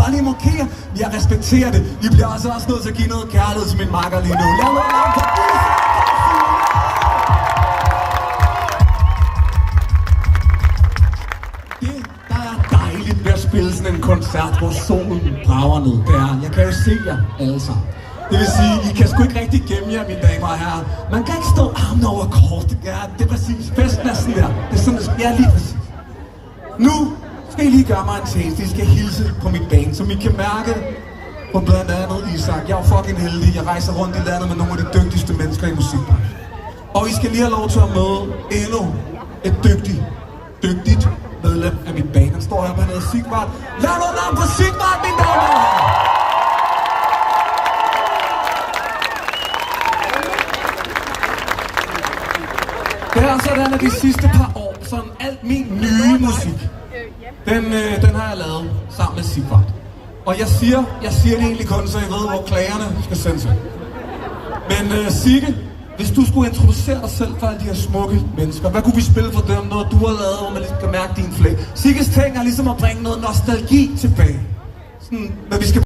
bare lige markere. Jeg respekterer det. I bliver altså også nødt til at give noget kærlighed til min makker lige nu. Lav noget navn på det, der er dejligt ved at spille sådan en koncert, hvor solen brager ned. Det er, jeg kan jo se jer alle sammen. Det vil sige, I kan sgu ikke rigtig gemme jer, mine damer og herrer. Man kan ikke stå armen over kors. Det er præcis. Festen er sådan der. Det er sådan, det skal lige præcis. Nu skal I lige gøre mig en tjeneste. I skal hilse på mit band, som I kan mærke på blandt andet Isak. Jeg er fucking heldig. Jeg rejser rundt i landet med nogle af de dygtigste mennesker i musikbranchen. Og I skal lige have lov til at møde endnu et dygtigt medlem af mit band. Han står her på noget Sigvart. Lad noget navn på Sigvart, mine damer og herrer! Det er sådan, at de sidste par år, sådan alt min nye musik, den har jeg lavet sammen med Sigvart. Og jeg siger det egentlig kun, så I ved, hvor klagerne skal sendes ind. Men Sigge, hvis du skulle introducere dig selv for alle de her smukke mennesker, hvad kunne vi spille for dem, noget du har lavet, hvor man kan mærke din flæg? Sigges ting er ligesom at bringe noget nostalgi tilbage. Sådan, når vi skal